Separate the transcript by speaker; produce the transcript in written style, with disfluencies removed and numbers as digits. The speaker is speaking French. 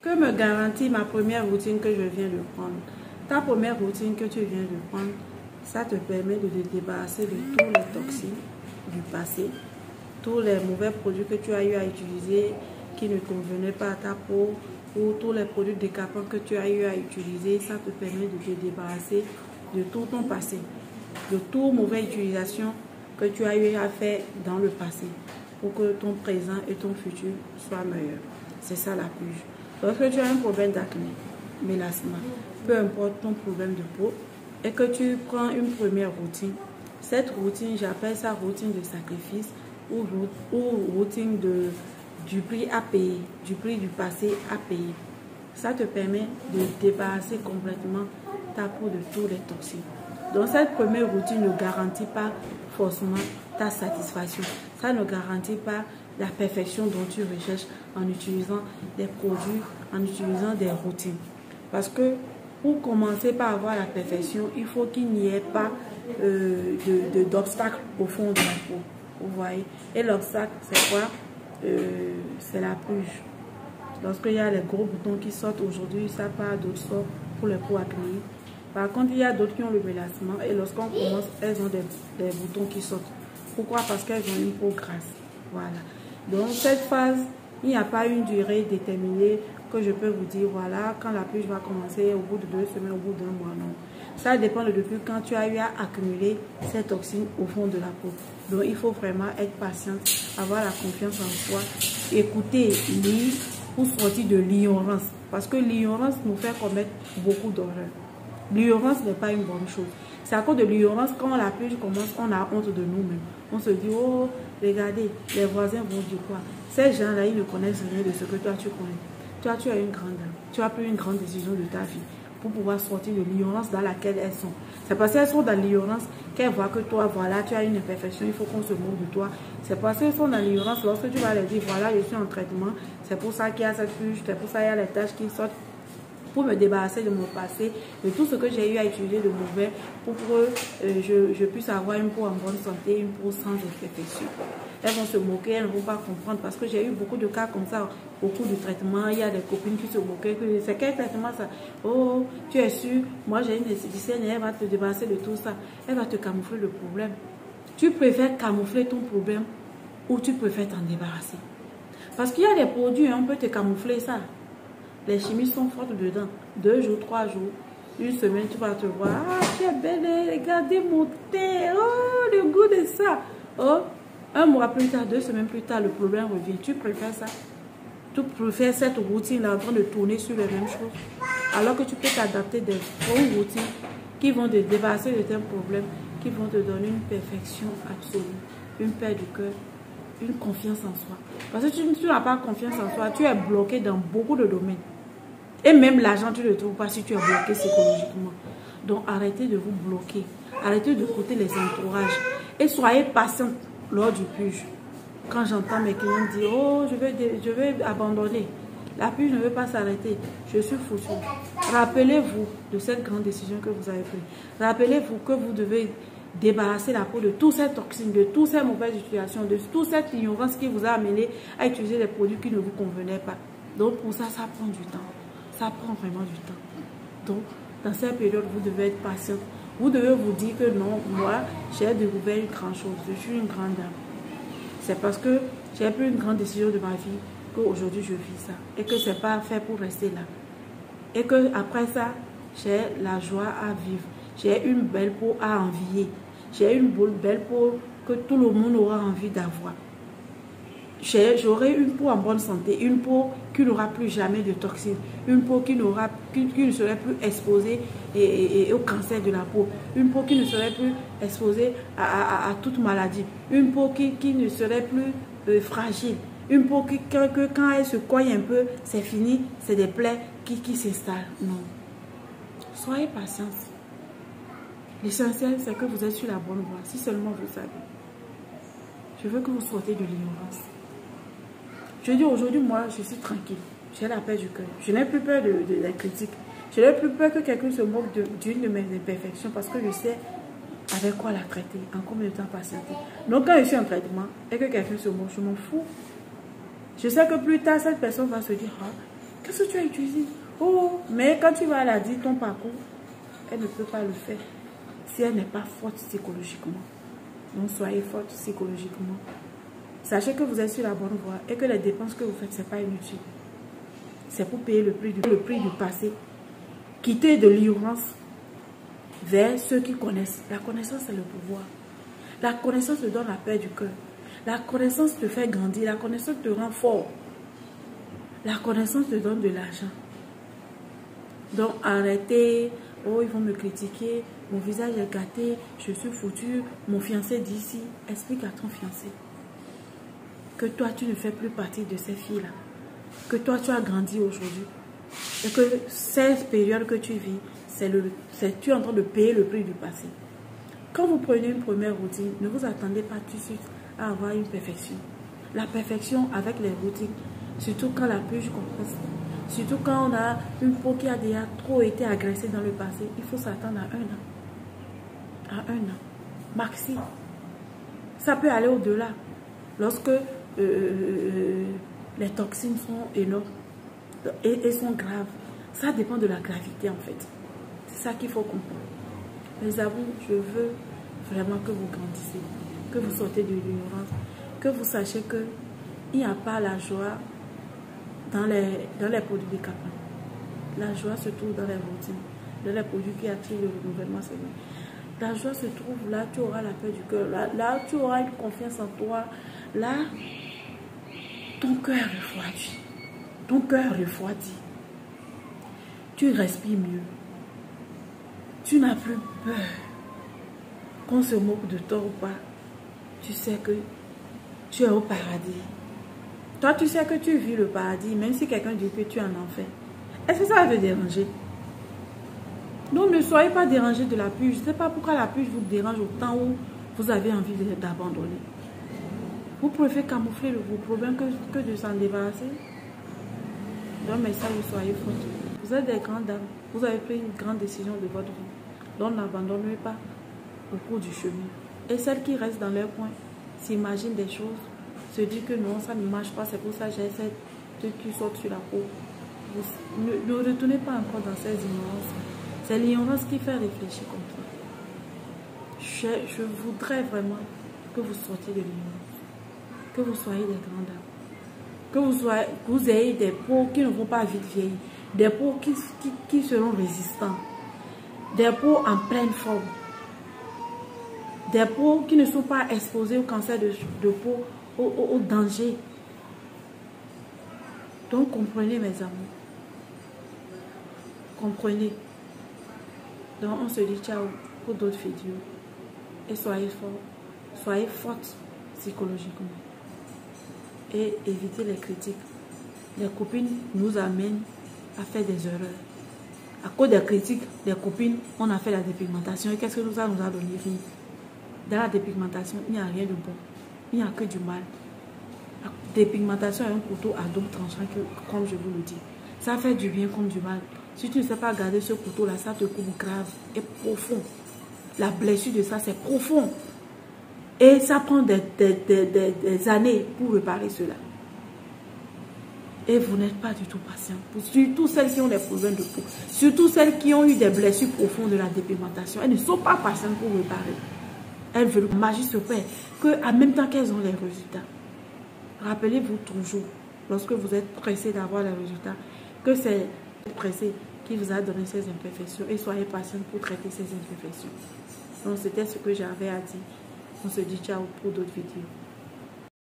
Speaker 1: Que me garantit ma première routine que je viens de prendre? Ta première routine que tu viens de prendre, ça te permet de te débarrasser de tous les toxines du passé, tous les mauvais produits que tu as eu à utiliser qui ne convenaient pas à ta peau, ou tous les produits décapants que tu as eu à utiliser. Ça te permet de te débarrasser de tout ton passé, de toute mauvaise utilisation que tu as eu à faire dans le passé, pour que ton présent et ton futur soient meilleurs. C'est ça la purge. Lorsque tu as un problème d'acné, mélasma, peu importe ton problème de peau, et que tu prends une première routine, cette routine, j'appelle ça routine de sacrifice ou routine du prix à payer, du prix du passé à payer. Ça te permet de débarrasser complètement ta peau de tous les toxines. Donc cette première routine ne garantit pas forcément ta satisfaction. Ça ne garantit pas la perfection dont tu recherches en utilisant des produits, en utilisant des routines. Parce que pour commencer par avoir la perfection, il faut qu'il n'y ait pas d'obstacle au fond de la peau. Vous voyez? Et l'obstacle, c'est quoi? C'est la purge. Lorsqu'il y a les gros boutons qui sortent aujourd'hui, ça part d'autres sortes pour les peaux acnéiques. Par contre, il y a d'autres qui ont le mélasma et lorsqu'on commence, elles ont des boutons qui sortent. Pourquoi? Parce qu'elles ont une peau grasse. Voilà. Donc, cette phase, il n'y a pas une durée déterminée que je peux vous dire, voilà, quand la purge va commencer, au bout de 2 semaines, au bout d'1 mois, non. Ça dépend de depuis quand tu as eu à accumuler ces toxines au fond de la peau. Donc, il faut vraiment être patient, avoir la confiance en soi, écouter, lire pour sortir de l'ignorance. Parce que l'ignorance nous fait commettre beaucoup d'erreurs. L'ignorance n'est pas une bonne chose. C'est à cause de l'ignorance, quand la purge commence, on a honte de nous-mêmes. On se dit, oh, regardez, les voisins vont dire quoi? Ces gens-là, ils ne connaissent rien de ce que toi, tu connais. Toi, tu as une grande dame. Tu as pris une grande décision de ta vie pour pouvoir sortir de l'ignorance dans laquelle elles sont. C'est parce qu'elles sont dans l'ignorance qu'elles voient que toi, voilà, tu as une imperfection, il faut qu'on se moque de toi. C'est parce qu'elles sont dans l'ignorance, lorsque tu vas leur dire, voilà, je suis en traitement, c'est pour ça qu'il y a cette purge, c'est pour ça qu'il y a les taches qui sortent, pour me débarrasser de mon passé, de tout ce que j'ai eu à utiliser de mauvais, pour que je puisse avoir une peau en bonne santé, une peau sans imperfection. Elles vont se moquer, elles ne vont pas comprendre, parce que j'ai eu beaucoup de cas comme ça au cours du traitement. Il y a des copines qui se moquaient, c'est quel traitement ça? Oh, tu es sûr, moi j'ai une esthéticienne et elle va te débarrasser de tout ça. Elle va te camoufler le problème. Tu préfères camoufler ton problème ou tu préfères t'en débarrasser? Parce qu'il y a des produits, on peut te camoufler ça. Les chimistes sont fortes dedans. 2 jours, 3 jours, 1 semaine, tu vas te voir. Ah, tu es belle, regardez mon teint. Oh, le goût de ça. Oh, 1 mois plus tard, 2 semaines plus tard, le problème revient. Tu préfères ça? Tu préfères cette routine-là en train de tourner sur les mêmes choses? Alors que tu peux t'adapter des bonnes routines qui vont te débarrasser de tes problèmes, qui vont te donner une perfection absolue, une paix du cœur, une confiance en soi. Parce que tu n'as pas confiance en soi, tu es bloqué dans beaucoup de domaines. Et même l'argent, tu ne le trouves pas si tu es bloqué psychologiquement. Donc arrêtez de vous bloquer. Arrêtez d'écouter les entourages. Et soyez patient lors du purge. Quand j'entends mes clients dire, oh, je vais abandonner. La purge ne veut pas s'arrêter. Je suis foutu. Rappelez-vous de cette grande décision que vous avez prise. Rappelez-vous que vous devez débarrasser la peau de toutes ces toxines, de toutes ces mauvaises utilisations, de toute cette ignorance qui vous a amené à utiliser des produits qui ne vous convenaient pas. Donc pour ça, ça prend du temps. Ça prend vraiment du temps. Donc, dans cette période, vous devez être patient. Vous devez vous dire que non, moi, j'ai découvert une grande chose. Je suis une grande dame. C'est parce que j'ai pris une grande décision de ma vie qu'aujourd'hui je vis ça. Et que ce n'est pas fait pour rester là. Et que après ça, j'ai la joie à vivre. J'ai une belle peau à envier. J'ai une belle peau que tout le monde aura envie d'avoir. J'aurai une peau en bonne santé, une peau qui n'aura plus jamais de toxines, une peau qui ne serait plus exposée au cancer de la peau, une peau qui ne serait plus exposée à toute maladie, une peau qui ne serait plus fragile, une peau que quand elle se cogne un peu, c'est fini, c'est des plaies qui s'installent. Non. Soyez patient. L'essentiel, c'est que vous êtes sur la bonne voie, si seulement vous savez. Je veux que vous sortez de l'ignorance. Je dis aujourd'hui, moi, je suis tranquille. J'ai la paix du cœur. Je n'ai plus peur de la critique. Je n'ai plus peur que quelqu'un se moque d'une de mes imperfections parce que je sais avec quoi la traiter, en combien de temps patienter. Donc, quand je suis en traitement et que quelqu'un se moque, je m'en fous. Je sais que plus tard, cette personne va se dire, ah, Qu'est-ce que tu as utilisé? Oh, mais quand tu vas la dire ton parcours, elle ne peut pas le faire si elle n'est pas forte psychologiquement. Donc, soyez forte psychologiquement. Sachez que vous êtes sur la bonne voie et que les dépenses que vous faites, ce n'est pas inutile. C'est pour payer le prix du passé. Quittez de l'ignorance vers ceux qui connaissent. La connaissance, c'est le pouvoir. La connaissance te donne la paix du cœur. La connaissance te fait grandir. La connaissance te rend fort. La connaissance te donne de l'argent. Donc, arrêtez. Oh, ils vont me critiquer. Mon visage est gâté. Je suis foutu. Mon fiancé dit ici. Explique à ton fiancé que toi, tu ne fais plus partie de ces filles-là. Que toi, tu as grandi aujourd'hui. Et que cette période que tu vis, tu es en train de payer le prix du passé. Quand vous prenez une première routine, ne vous attendez pas tout de suite à avoir une perfection. La perfection avec les routines, surtout quand la purge compresse, surtout quand on a une peau qui a déjà trop été agressée dans le passé, il faut s'attendre à 1 an. À 1 an. Maxi. Ça peut aller au-delà. Lorsque les toxines sont énormes et sont graves. Ça dépend de la gravité en fait. C'est ça qu'il faut comprendre. Mes amis, je veux vraiment que vous grandissiez, que vous sortez de l'ignorance, que vous sachiez qu'il n'y a pas la joie dans les produits décapants. La joie se trouve dans les routines, dans les produits qui attirent le renouvellement cellulaire. La joie se trouve là, tu auras la paix du cœur, là tu auras une confiance en toi, là ton cœur refroidit. Ton cœur refroidit. Tu respires mieux. Tu n'as plus peur. Qu'on se moque de toi ou pas, tu sais que tu es au paradis. Toi, tu sais que tu vis le paradis, même si quelqu'un dit que tu es en enfer. Est-ce que ça va te déranger? Donc, ne soyez pas dérangés de la purge. Je ne sais pas pourquoi la purge vous dérange autant où vous avez envie d'abandonner. Vous préférez camoufler vos problèmes que de s'en débarrasser. Donc, mais ça, vous soyez forts. Vous êtes des grandes dames. Vous avez pris une grande décision de votre vie. Donc, n'abandonnez pas au cours du chemin. Et celles qui restent dans leur coin s'imaginent des choses, se disent que non, ça ne marche pas, c'est pour ça que j'ai cette truc qui saute sur la peau. Ne retournez pas encore dans ces ignorances. C'est l'ignorance qui fait réfléchir comme ça. Je voudrais vraiment que vous sortiez de l'ignorance, que vous soyez des grandes dames, que vous ayez des peaux qui ne vont pas vite vieillir, des peaux qui seront résistantes, des peaux en pleine forme, des peaux qui ne sont pas exposées au cancer de peau, au danger. Donc comprenez mes amours, comprenez. Donc on se dit ciao pour d'autres vidéos et soyez forts, soyez fortes psychologiquement et évitez les critiques. Les copines nous amènent à faire des erreurs. À cause des critiques des copines, on a fait la dépigmentation et qu'est-ce que ça nous a donné? Rien. Dans la dépigmentation, il n'y a rien de bon, il n'y a que du mal. La dépigmentation est un couteau à double tranchant, comme je vous le dis. Ça fait du bien comme du mal. Si tu ne sais pas garder ce couteau-là, ça te coupe grave et profond. La blessure de ça, c'est profond. Et ça prend des années pour réparer cela. Et vous n'êtes pas du tout patient. Surtout celles qui ont des problèmes de peau. Surtout celles qui ont eu des blessures profondes de la dépigmentation. Elles ne sont pas patientes pour réparer. Elles veulent que la magie se fait. En même temps qu'elles ont les résultats. Rappelez-vous toujours, lorsque vous êtes pressé d'avoir les résultats, que c'est pressé qui vous a donné ces imperfections. Et soyez patient pour traiter ces imperfections. Donc c'était ce que j'avais à dire. On se dit ciao pour d'autres vidéos.